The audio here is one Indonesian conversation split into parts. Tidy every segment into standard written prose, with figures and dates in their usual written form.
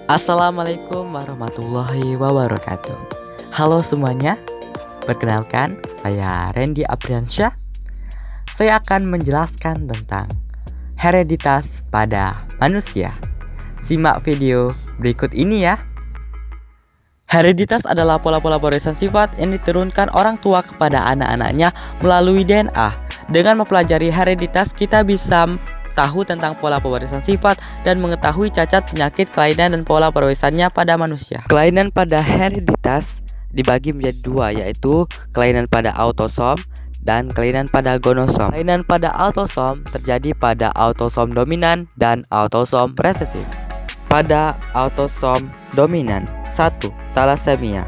Assalamualaikum warahmatullahi wabarakatuh. Halo semuanya, perkenalkan saya Randy Apriansyah. Saya akan menjelaskan tentang hereditas pada manusia. Simak video berikut ini ya. Hereditas adalah pola-pola warisan sifat yang diturunkan orang tua kepada anak-anaknya melalui DNA. Dengan mempelajari hereditas, kita bisa tahu tentang pola pewarisan sifat dan mengetahui cacat, penyakit, kelainan, dan pola pewarisannya pada manusia. Kelainan pada hereditas dibagi menjadi dua, yaitu kelainan pada autosom dan kelainan pada gonosom. Kelainan pada autosom terjadi pada autosom dominan dan autosom resesif. Pada autosom dominan, 1. Thalassemia.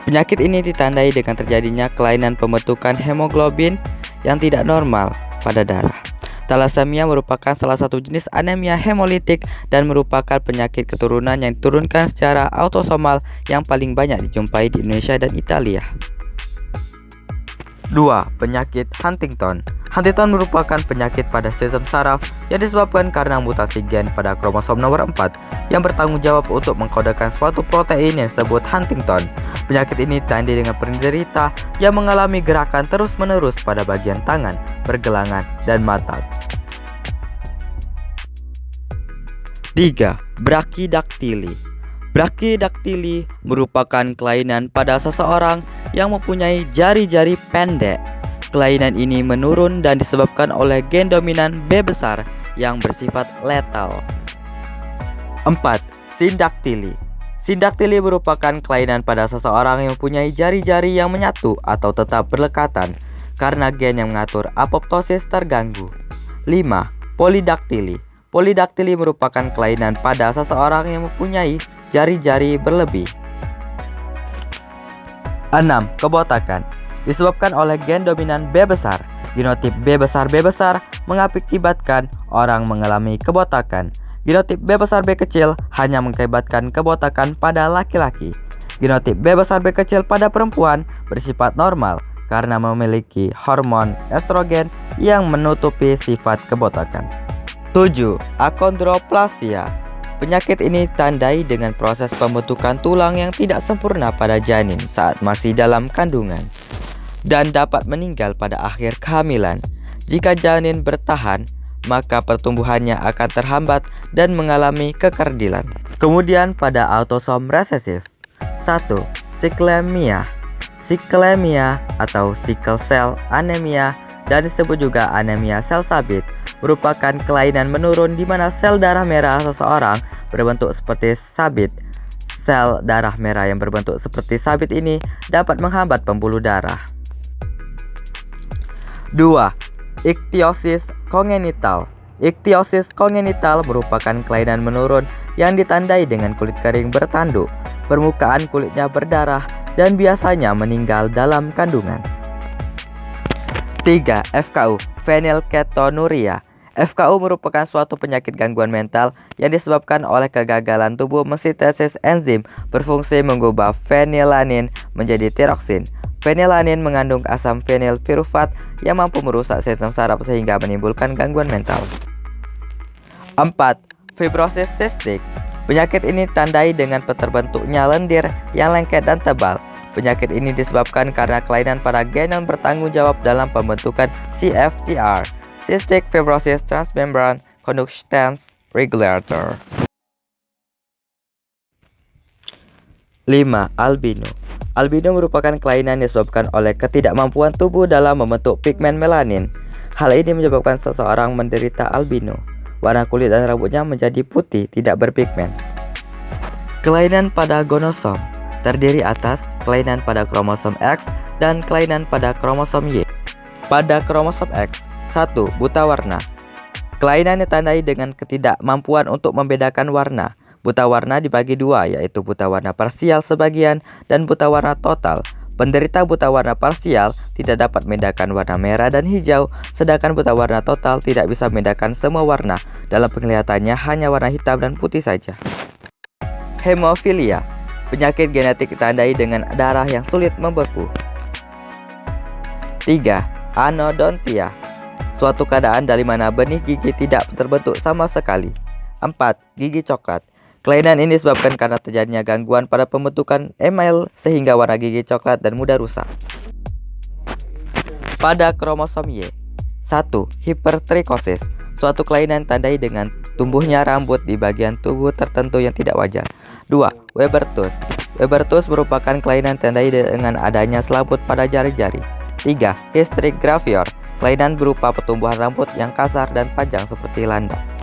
Penyakit ini ditandai dengan terjadinya kelainan pembentukan hemoglobin yang tidak normal pada darah. Thalassemia merupakan salah satu jenis anemia hemolitik dan merupakan penyakit keturunan yang diturunkan secara autosomal yang paling banyak dijumpai di Indonesia dan Italia. 2. Penyakit Huntington. Huntington merupakan penyakit pada sistem saraf yang disebabkan karena mutasi gen pada kromosom nomor 4 yang bertanggung jawab untuk mengkodekan suatu protein yang disebut Huntington. Penyakit ini ditandai dengan penderita yang mengalami gerakan terus-menerus pada bagian tangan, pergelangan, dan mata. 3. Brachydactyly. Brachydactyly merupakan kelainan pada seseorang yang mempunyai jari-jari pendek. Kelainan ini menurun dan disebabkan oleh gen dominan B besar yang bersifat letal. 4. Syndactyly. Syndactyly merupakan kelainan pada seseorang yang mempunyai jari-jari yang menyatu atau tetap berlekatan karena gen yang mengatur apoptosis terganggu. 5. Polydactyly. Polydactyly merupakan kelainan pada seseorang yang mempunyai jari-jari berlebih. 6. Kebotakan. Disebabkan oleh gen dominan B besar. Genotip B besar mengakibatkan orang mengalami kebotakan. Genotip B besar B kecil hanya mengakibatkan kebotakan pada laki-laki. Genotip B besar B kecil pada perempuan bersifat normal karena memiliki hormon estrogen yang menutupi sifat kebotakan. 7. Achondroplasia. Penyakit ini ditandai dengan proses pembentukan tulang yang tidak sempurna pada janin saat masih dalam kandungan dan dapat meninggal pada akhir kehamilan. Jika janin bertahan, maka pertumbuhannya akan terhambat dan mengalami kekerdilan. Kemudian pada autosom resesif. 1. Sicklemia. Sicklemia atau sickle cell anemia dan disebut juga anemia sel sabit merupakan kelainan menurun di mana sel darah merah seseorang berbentuk seperti sabit. Sel darah merah yang berbentuk seperti sabit ini dapat menghambat pembuluh darah. 2. Ichthyosis congenital. Ichthyosis congenital merupakan kelainan menurun yang ditandai dengan kulit kering bertanduk, permukaan kulitnya berdarah, dan biasanya meninggal dalam kandungan. 3. FKU Phenylketonuria. FKU merupakan suatu penyakit gangguan mental yang disebabkan oleh kegagalan tubuh mensintesis enzim berfungsi mengubah fenilanin menjadi tiroksin. Fenilanin mengandung asam fenilpirufat yang mampu merusak sistem saraf sehingga menimbulkan gangguan mental. 4. Fibrosis sistik. Penyakit ini ditandai dengan terbentuknya lendir yang lengket dan tebal. Penyakit ini disebabkan karena kelainan pada gen yang bertanggung jawab dalam pembentukan CFTR, Cystic Fibrosis Transmembrane Conductance Regulator. 5. Albino. Albino merupakan kelainan yang disebabkan oleh ketidakmampuan tubuh dalam membentuk pigmen melanin. Hal ini menyebabkan seseorang menderita albino. Warna kulit dan rambutnya menjadi putih, tidak berpigmen. Kelainan pada gonosom terdiri atas kelainan pada kromosom X dan kelainan pada kromosom Y. Pada kromosom X, 1. Buta warna. Kelainan ditandai dengan ketidakmampuan untuk membedakan warna. Buta warna dibagi dua, yaitu buta warna parsial sebagian dan buta warna total. Penderita buta warna parsial tidak dapat membedakan warna merah dan hijau, sedangkan buta warna total tidak bisa membedakan semua warna. Dalam penglihatannya hanya warna hitam dan putih saja. Hemofilia. Penyakit genetik ditandai dengan darah yang sulit membeku. 3. Anodontia. Suatu keadaan dari mana benih gigi tidak terbentuk sama sekali. 4. Gigi coklat. Kelainan ini disebabkan karena terjadinya gangguan pada pembentukan email sehingga warna gigi coklat dan mudah rusak. Pada kromosom Y. 1. Hipertrikosis. Suatu kelainan tandai dengan tumbuhnya rambut di bagian tubuh tertentu yang tidak wajar. 2. Weber tooth. Weber tooth merupakan kelainan tandai dengan adanya selaput pada jari-jari. 3. Hystrix gravior. Kelainan berupa pertumbuhan rambut yang kasar dan panjang seperti landak.